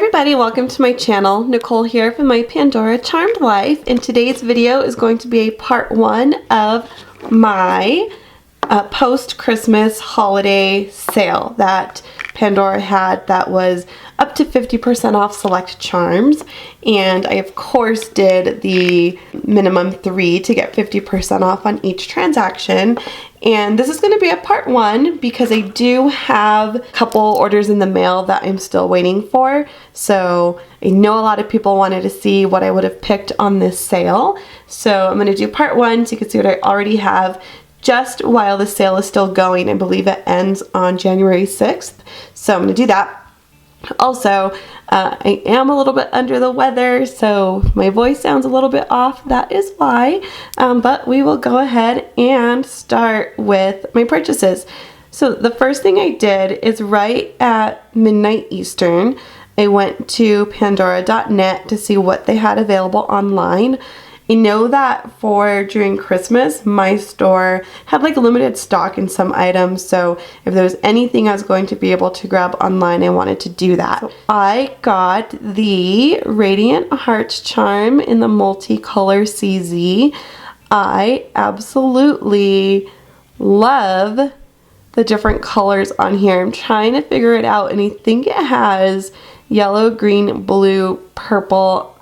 everybody, welcome to my channel. Nicole here from my Pandora Charmed Life, and today's video is going to be a part 1 of my post-Christmas holiday sale that Pandora had that was up to 50% off select charms, and I of course did the minimum 3 to get 50% off on each transaction. And this is going to be a part 1 because I do have a couple orders in the mail that I'm still waiting for. So I know a lot of people wanted to see what I would have picked on this sale. So I'm going to do part 1 so you can see what I already have just while the sale is still going. I believe it ends on January 6th. So I'm going to do that. Also, I am a little bit under the weather, so my voice sounds a little bit off. That is why. But we will go ahead and start with my purchases. So the first thing I did is right at midnight Eastern, I went to pandora.net to see what they had available online. I know that for during Christmas, my store had like limited stock in some items, so if there was anything I was going to be able to grab online, I wanted to do that. So I got the Radiant Hearts charm in the multicolor CZ. I absolutely love the different colors on here. I'm trying to figure it out, and I think it has yellow, green, blue, purple,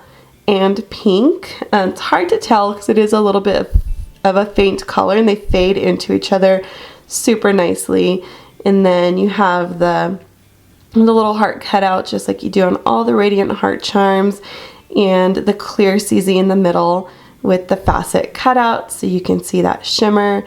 and pink. It's hard to tell because it is a little bit of a faint color, and they fade into each other super nicely. And then you have the little heart cutout just like you do on all the Radiant Heart charms, and the clear CZ in the middle with the facet cutout so you can see that shimmer.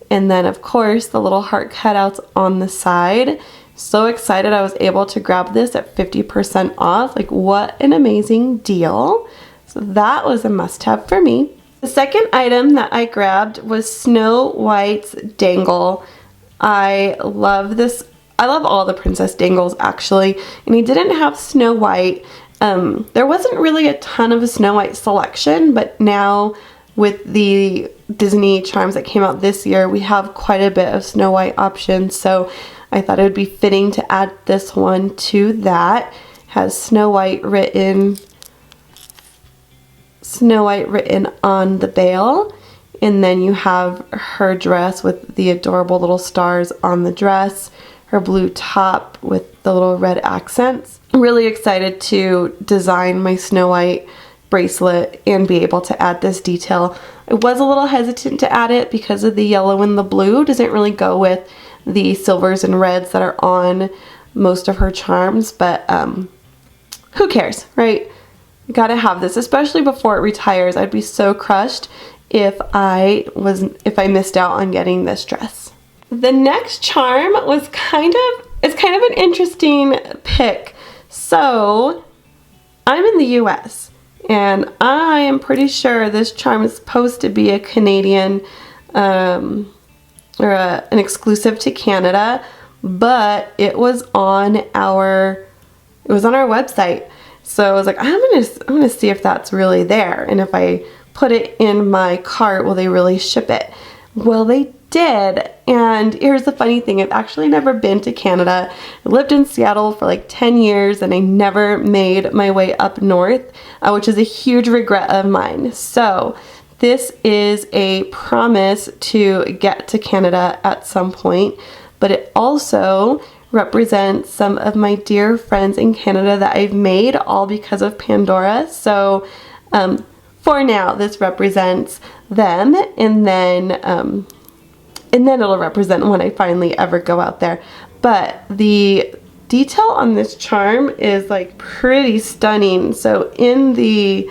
And then of course the little heart cutouts on the side. So excited I was able to grab this at 50% off. Like, what an amazing deal. So that was a must-have for me. The second item that I grabbed was Snow White's dangle. I love this. I love all the princess dangles actually, and he didn't have Snow White. There wasn't really a ton of a Snow White selection, but now with the Disney charms that came out this year, we have quite a bit of Snow White options. So I thought it would be fitting to add this one to that. It has Snow White written on the bail, and then you have her dress with the adorable little stars on the dress, her blue top with the little red accents. I'm really excited to design my Snow White bracelet and be able to add this detail. I was a little hesitant to add it because of the yellow and the blue. It doesn't really go with the silvers and reds that are on most of her charms, but who cares, right? You gotta have this, especially before it retires. I'd be so crushed if I missed out on getting this dress. The next charm was kind of an interesting pick. So I'm in the US, and I am pretty sure this charm is supposed to be a Canadian an exclusive to Canada, but it was on our website. So I was like, I'm gonna see if that's really there, and if I put it in my cart, will they really ship it? Well, they did. And here's the funny thing, I've actually never been to Canada. I lived in Seattle for like 10 years, and I never made my way up north, which is a huge regret of mine. So this is a promise to get to Canada at some point, but it also represents some of my dear friends in Canada that I've made, all because of Pandora. So for now, this represents them, and then it'll represent when I finally ever go out there. But the detail on this charm is like pretty stunning. So in the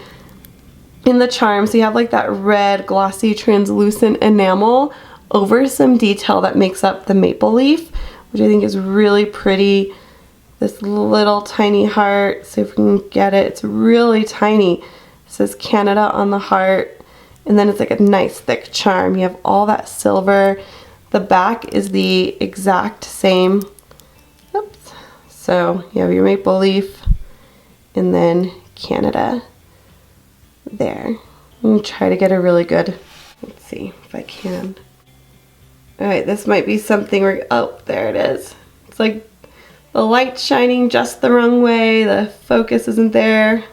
charms, you have like that red glossy translucent enamel over some detail that makes up the maple leaf, which I think is really pretty. This little tiny heart, see if we can get it. It's really tiny. It says Canada on the heart, and then it's like a nice thick charm. You have all that silver. The back is the exact same. Oops. So you have your maple leaf, and then Canada there. I'm gonna try to get a really good, let's see if I can. All right, this might be something where, oh, there it is. It's like the light's shining just the wrong way, the focus isn't there.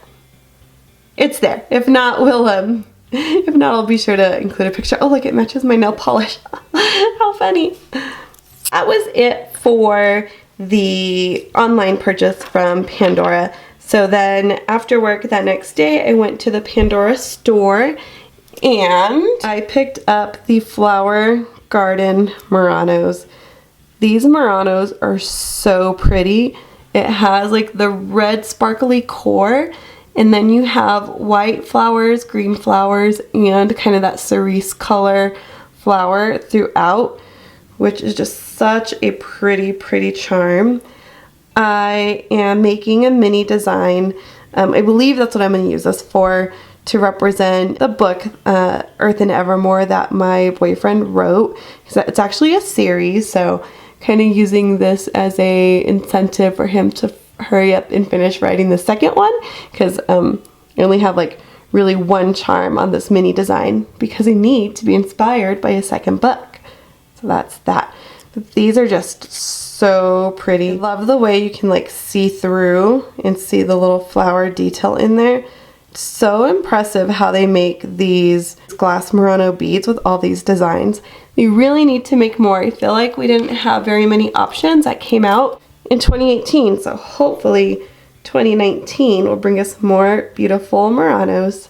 It's there. If not, I'll be sure to include a picture. Oh, look, it matches my nail polish. How funny. That was it for the online purchase from Pandora. So then after work that next day, I went to the Pandora store and I picked up the Flower Garden Muranos. These Muranos are so pretty. It has like the red sparkly core, and then you have white flowers, green flowers, and kind of that cerise color flower throughout, which is just such a pretty, pretty charm. I am making a mini design. I believe that's what I'm going to use this for, to represent the book Earth and Evermore that my boyfriend wrote. It's actually a series, so kind of using this as a incentive for him to hurry up and finish writing the second one, because I only have like really one charm on this mini design because I need to be inspired by a second book. So that's that. But these are just so pretty. I love the way you can like see through and see the little flower detail in there. So impressive how they make these glass Murano beads with all these designs. You really need to make more. I feel like we didn't have very many options that came out in 2018, so hopefully 2019 will bring us more beautiful Muranos.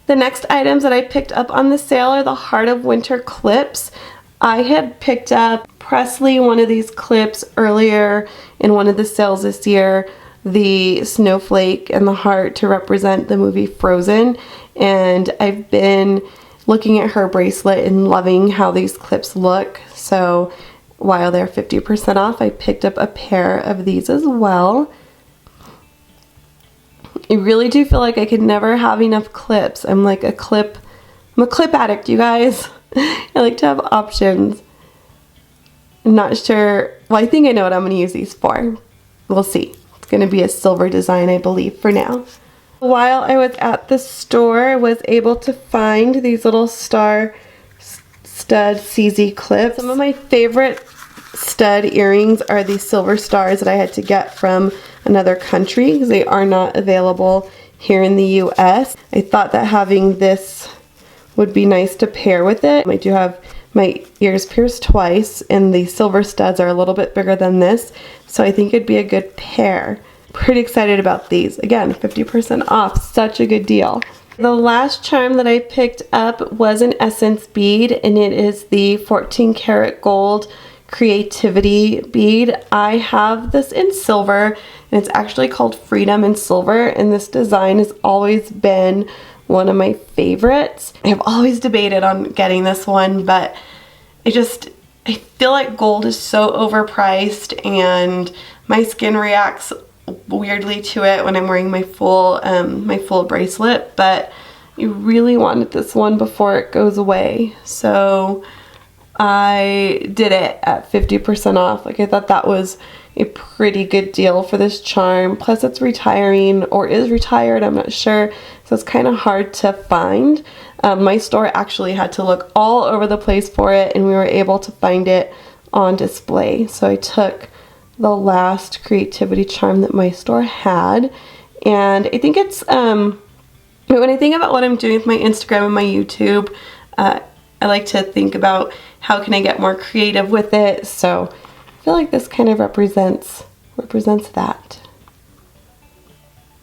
The next items that I picked up on the sale are the Heart of Winter clips. I had picked up Presley, one of these clips, earlier in one of the sales this year, the snowflake and the heart to represent the movie Frozen, and I've been looking at her bracelet and loving how these clips look, so while they're 50% off, I picked up a pair of these as well. I really do feel like I could never have enough clips. I'm a clip addict, you guys. I like to have options. I'm not sure, well, I think I know what I'm going to use these for. We'll see. It's going to be a silver design, I believe, for now. While I was at the store, I was able to find these little star stud CZ clips. Some of my favorite stud earrings are these silver stars that I had to get from another country because they are not available here in the US. I thought that having this would be nice to pair with it. I do have my ears pierced twice, and the silver studs are a little bit bigger than this, so I think it'd be a good pair. Pretty excited about these. Again, 50% off, such a good deal. The last charm that I picked up was an essence bead, and it is the 14 karat gold creativity bead. I have this in silver, and it's actually called Freedom in Silver, and this design has always been one of my favorites. I have always debated on getting this one, but I feel like gold is so overpriced, and my skin reacts weirdly to it when I'm wearing my full bracelet, but I really wanted this one before it goes away, so I did it at 50% off. I thought that was a pretty good deal for this charm. Plus it's retiring, or is retired, I'm not sure, so it's kind of hard to find. My store actually had to look all over the place for it, and we were able to find it on display. So I took the last creativity charm that my store had, and I think it's when I think about what I'm doing with my Instagram and my YouTube, I like to think about how can I get more creative with it, so I feel like this kind of represents that.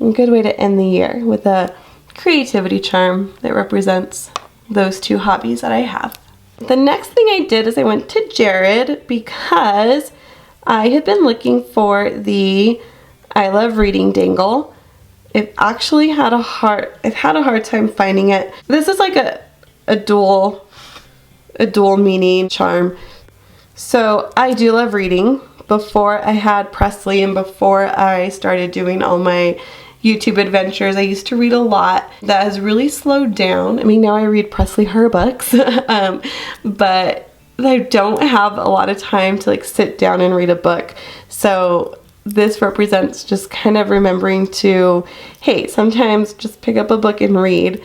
A good way to end the year with a creativity charm that represents those two hobbies that I have. The next thing I did is I went to Jared because I had been looking for the I Love Reading dangle. I've had a hard time finding it. This is like a dual meaning charm. So I do love reading. Before I had Presley and before I started doing all my YouTube adventures, I used to read a lot. That has really slowed down. I mean, now I read Presley her books, but I don't have a lot of time to sit down and read a book. So this represents just kind of remembering to, hey, sometimes just pick up a book and read.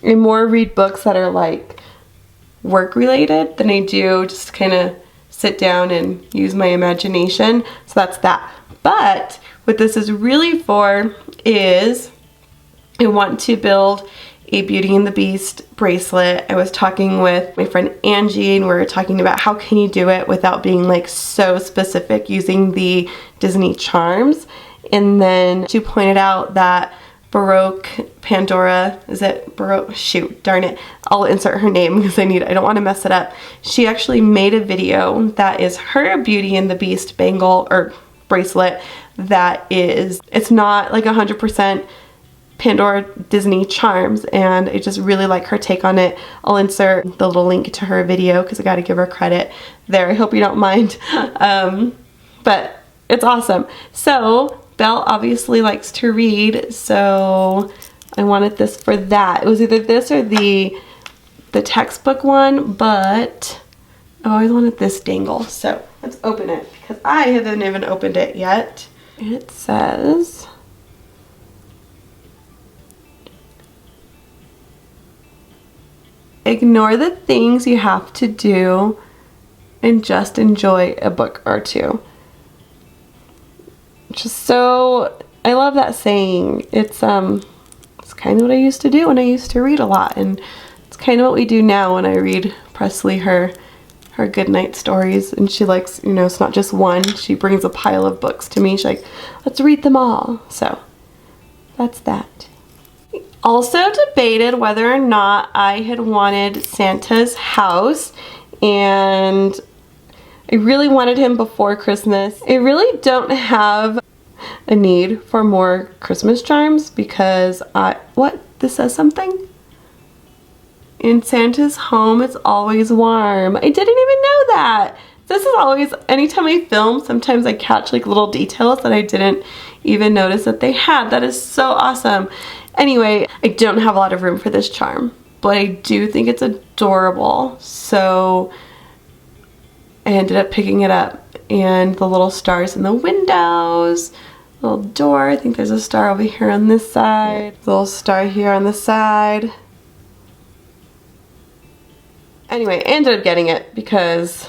I more read books that are work related than I do just kind of sit down and use my imagination. So that's that. But what this is really for is I want to build a Beauty and the Beast bracelet. I was talking with my friend Angie and we were talking about how can you do it without being like so specific using the Disney charms. And then she pointed out that Baroque Pandora, is it Baroque? Shoot, darn it. I'll insert her name because I don't want to mess it up. She actually made a video that is her Beauty and the Beast bangle or bracelet that is, it's not like 100% Pandora Disney charms, and I just really like her take on it. I'll insert the little link to her video because I got to give her credit there. I hope you don't mind. But it's awesome. So Belle obviously likes to read, so I wanted this for that. It was either this or the textbook one, but I always wanted this dangle. So let's open it because I haven't even opened it yet. It says, ignore the things you have to do and just enjoy a book or two. Just so, I love that saying. It's kind of what I used to do when I used to read a lot, and it's kind of what we do now when I read Presley her goodnight stories, and she likes, you know, it's not just one. She brings a pile of books to me. She's like, let's read them all. So that's that. Also debated whether or not I had wanted Santa's house, and I really wanted him before Christmas. I really don't have a need for more Christmas charms because this says something? In Santa's home, it's always warm. I didn't even know that. This is always, anytime I film, sometimes I catch like little details that I didn't even notice that they had. That is so awesome. Anyway, I don't have a lot of room for this charm, but I do think it's adorable. So I ended up picking it up, and the little stars in the windows, little door, I think there's a star over here on this side, little star here on the side. Anyway, I ended up getting it because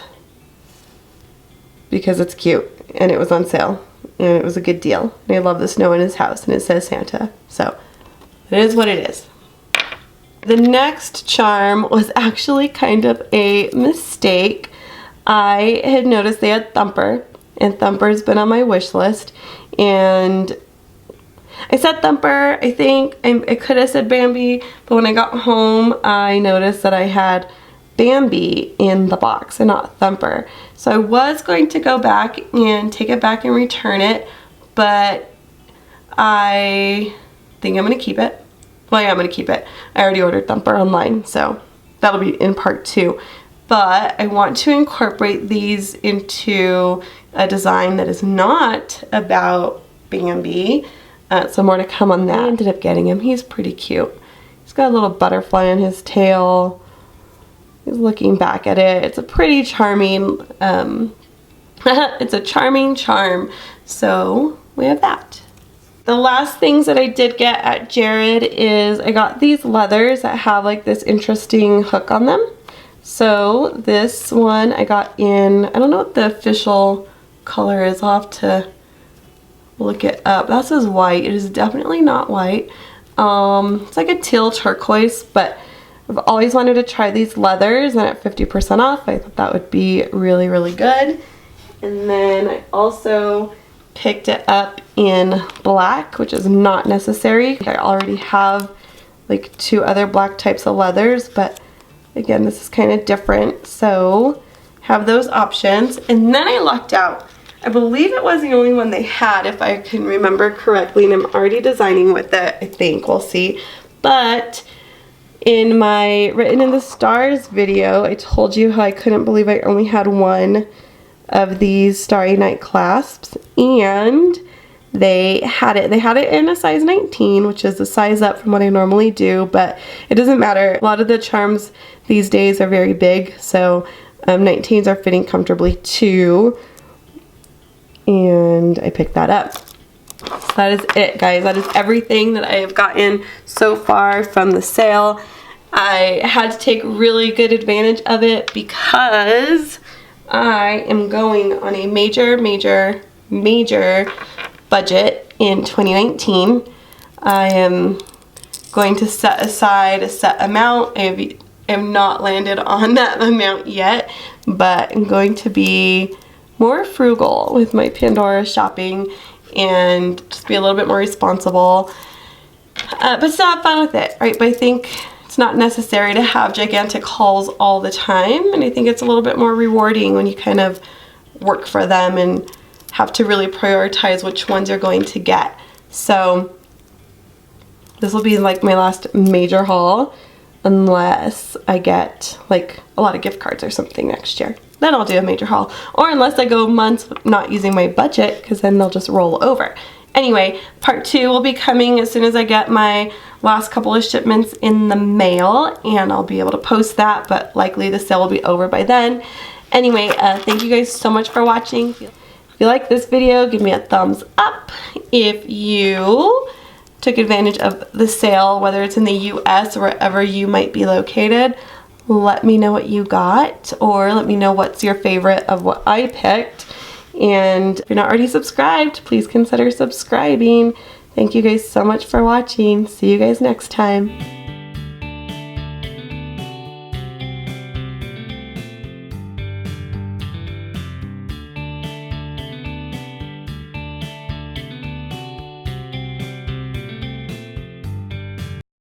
it's cute and it was on sale and it was a good deal. And I love the snow in his house and it says Santa, so it is what it is. The next charm was actually kind of a mistake. I had noticed they had Thumper, and Thumper's been on my wish list, and I said Thumper. I think I could have said Bambi, but when I got home I noticed that I had Bambi in the box and not Thumper. So I was going to go back and take it back and return it, but I think I'm going to keep it. Well, yeah, I'm going to keep it. I already ordered Thumper online, so that'll be in part 2. But I want to incorporate these into a design that is not about Bambi. So more to come on that. I ended up getting him. He's pretty cute. He's got a little butterfly on his tail. He's looking back at it. It's a pretty charming, it's a charming charm. So we have that. The last things that I did get at Jared is I got these leathers that have like this interesting hook on them. So this one I got in, I don't know what the official color is. I'll have to look it up. That says white. It is definitely not white. It's like a teal turquoise, but I've always wanted to try these leathers, and at 50% off I thought that would be really, really good. And then I also picked it up in black, which is not necessary. I already have like 2 other black types of leathers, but again, this is kind of different, so have those options. And then I lucked out. I believe it was the only one they had, if I can remember correctly, and I'm already designing with it, I think. We'll see. But in my Written in the Stars video, I told you how I couldn't believe I only had one of these Starry Night clasps, and they had it. They had it in a size 19, which is a size up from what I normally do, but it doesn't matter. A lot of the charms these days are very big, so 19s are fitting comfortably too, and I picked that up. So that is it, guys. That is everything that I have gotten so far from the sale. I had to take really good advantage of it because I am going on a major budget in 2019. I am going to set aside a set amount. I have not landed on that amount yet, but I'm going to be more frugal with my Pandora shopping and just be a little bit more responsible, but still have fun with it, right? But I think it's not necessary to have gigantic hauls all the time, and I think it's a little bit more rewarding when you kind of work for them and have to really prioritize which ones you're going to get. So this will be like my last major haul, unless I get like a lot of gift cards or something next year. Then I'll do a major haul, or unless I go months not using my budget, because then they'll just roll over. Anyway, part 2 will be coming as soon as I get my last couple of shipments in the mail, and I'll be able to post that, but likely the sale will be over by then. Anyway, thank you guys so much for watching. If you like this video, give me a thumbs up. If you took advantage of the sale, whether it's in the US or wherever you might be located, let me know what you got, or let me know what's your favorite of what I picked. And if you're not already subscribed, please consider subscribing. Thank you guys so much for watching. See you guys next time.